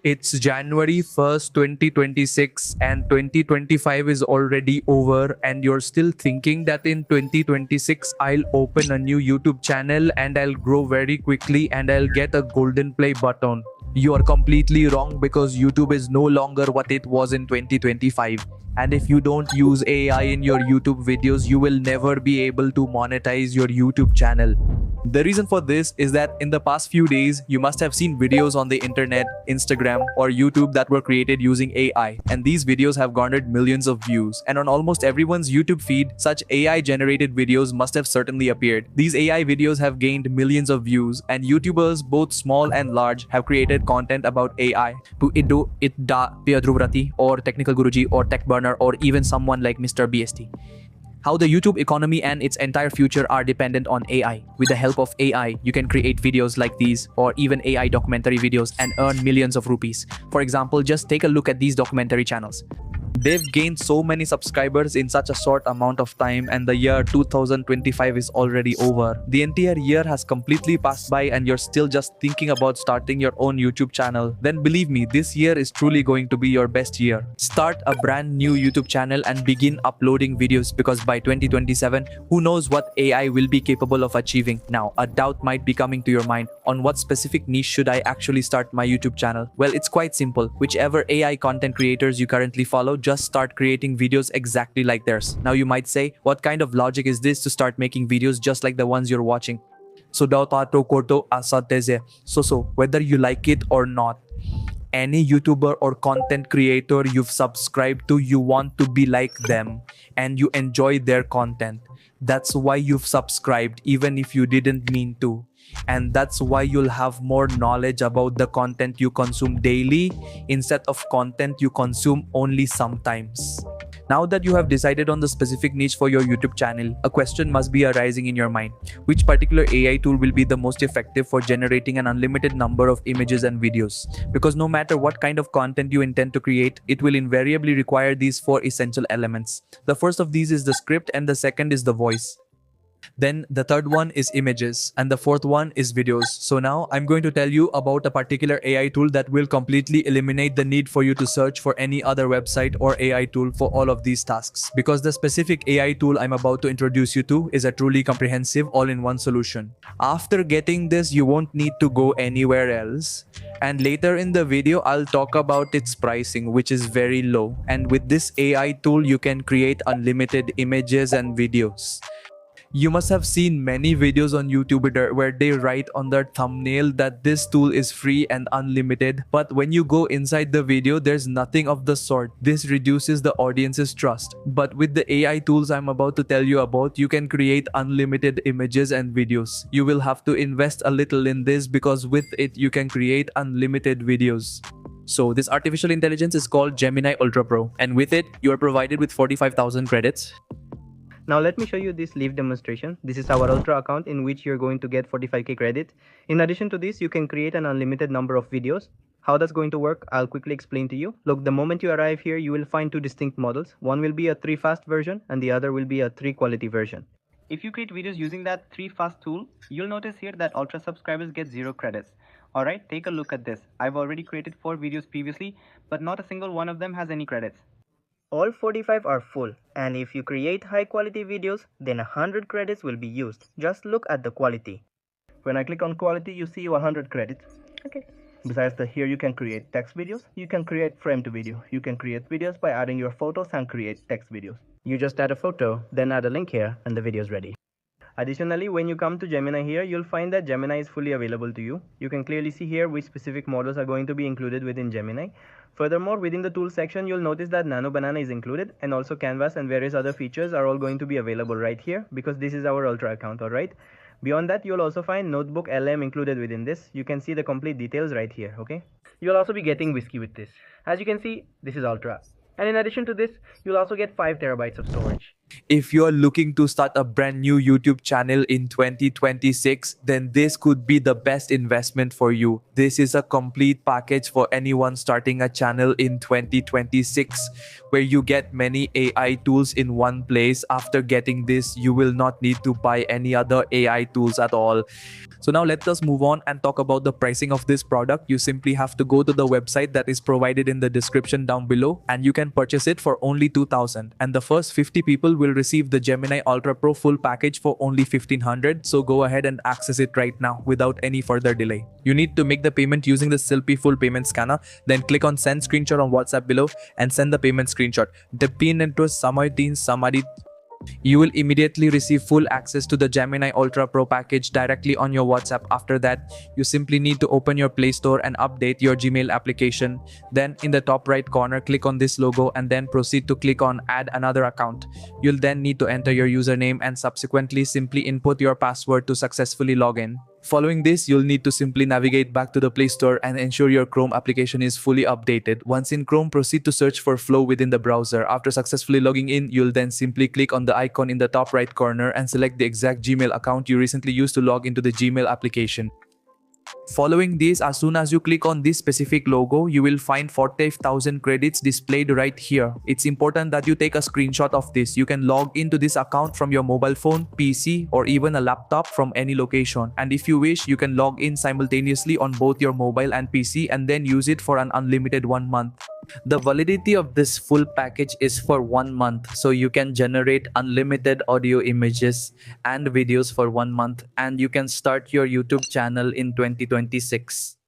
It's January 1st, 2026, and 2025 is already over, and you're still thinking that in 2026 I'll open a new YouTube channel and I'll grow very quickly and I'll get a golden play button. You are completely wrong because YouTube is no longer what it was in 2025. And if you don't use AI in your YouTube videos, you will never be able to monetize your YouTube channel. The reason for this is that in the past few days, you must have seen videos on the internet, Instagram, or YouTube that were created using AI, and these videos have garnered millions of views. And on almost everyone's YouTube feed, such AI generated videos must have certainly appeared. These AI videos have gained millions of views, and YouTubers, both small and large, have created content about AI. Ido, Idda, Piyadruvrati, or Technical Guruji, or Tech Burner, or even someone like Mr. BST. How the YouTube economy and its entire future are dependent on AI. With the help of AI, you can create videos like these or even AI documentary videos and earn millions of rupees. For example, just take a look at these documentary channels. They've gained so many subscribers in such a short amount of time, and the year 2025 is already over. The entire year has completely passed by and you're still just thinking about starting your own YouTube channel. Then believe me, this year is truly going to be your best year. Start a brand new YouTube channel and begin uploading videos, because by 2027, who knows what AI will be capable of achieving. Now, a doubt might be coming to your mind, on what specific niche should I actually start my YouTube channel? Well, it's quite simple. Whichever AI content creators you currently follow, just start creating videos exactly like theirs. Now you might say, what kind of logic is this to start making videos just like the ones you're watching? So whether you like it or not, any YouTuber or content creator you've subscribed to, you want to be like them and you enjoy their content. That's why you've subscribed even if you didn't mean to. And that's why you'll have more knowledge about the content you consume daily instead of content you consume only sometimes. Now that you have decided on the specific niche for your YouTube channel, a question must be arising in your mind. Which particular AI tool will be the most effective for generating an unlimited number of images and videos? Because no matter what kind of content you intend to create, it will invariably require these four essential elements. The first of these is the script, and the second is the voice. Then the third one is images, and the fourth one is videos. So now I'm going to tell you about a particular AI tool that will completely eliminate the need for you to search for any other website or AI tool for all of these tasks. Because the specific AI tool I'm about to introduce you to is a truly comprehensive all-in-one solution. After getting this, you won't need to go anywhere else. And later in the video, I'll talk about its pricing, which is very low. And with this AI tool, you can create unlimited images and videos. You must have seen many videos on YouTube where they write on their thumbnail that this tool is free and unlimited, but when you go inside the video, there's nothing of the sort. This reduces the audience's trust. But with the AI tools I'm about to tell you about, you can create unlimited images and videos. You will have to invest a little in this, because with it you can create unlimited videos. So this artificial intelligence is called Gemini Ultra Pro, and with it you are provided with 45,000 credits. Now let me show you this live demonstration. This is our Ultra account in which you're going to get 45k credit. In addition to this, you can create an unlimited number of videos. How that's going to work, I'll quickly explain to you. Look, the moment you arrive here, you will find two distinct models. One will be a 3 fast version and the other will be a 3 quality version. If you create videos using that 3 fast tool, you'll notice here that Ultra subscribers get 0 credits. Alright, take a look at this. I've already created 4 videos previously, but not a single one of them has any credits. All 45 are full, and if you create high quality videos, then 100 credits will be used. Just look at the quality. When I click on quality, you see 100 credits. Okay. Besides here you can create text videos, you can create frame to video. You can create videos by adding your photos and create text videos. You just add a photo, then add a link here, and the video is ready. Additionally, when you come to Gemini here, you'll find that Gemini is fully available to you. You can clearly see here which specific models are going to be included within Gemini. Furthermore, within the tools section, you'll notice that Nano Banana is included, and also Canvas and various other features are all going to be available right here, because this is our Ultra account, alright? Beyond that, you'll also find Notebook LM included within this. You can see the complete details right here, okay? You'll also be getting Whiskey with this. As you can see, this is Ultra. And in addition to this, you'll also get 5 terabytes of storage. If you're looking to start a brand new YouTube channel in 2026, then this could be the best investment for you. This is a complete package for anyone starting a channel in 2026, where you get many AI tools in one place. After getting this, you will not need to buy any other AI tools at all. So now let us move on and talk about the pricing of this product. You simply have to go to the website that is provided in the description down below, and you can purchase it for only 2000, and the first 50 people will receive the Gemini Ultra Pro full package for only 1500. So go ahead and access it right now without any further delay. You need to make the payment using the Silpy full payment scanner, then click on send screenshot on WhatsApp below and send the payment screenshot. The pin into Samadin Samadi. You will immediately receive full access to the Gemini Ultra Pro package directly on your WhatsApp. After that, you simply need to open your Play Store and update your Gmail application. Then in the top right corner, click on this logo and then proceed to click on add another account. You'll then need to enter your username and subsequently simply input your password to successfully log in. Following this, you'll need to simply navigate back to the Play Store and ensure your Chrome application is fully updated. Once in Chrome, proceed to search for Flow within the browser. After successfully logging in, you'll then simply click on the icon in the top right corner and select the exact Gmail account you recently used to log into the Gmail application. Following this, as soon as you click on this specific logo, you will find 40,000 credits displayed right here. It's important that you take a screenshot of this. You can log into this account from your mobile phone, PC, or even a laptop from any location. And if you wish, you can log in simultaneously on both your mobile and PC and then use it for an unlimited 1 month. The validity of this full package is for 1 month, so you can generate unlimited audio, images, and videos for 1 month, and you can start your YouTube channel in 2026.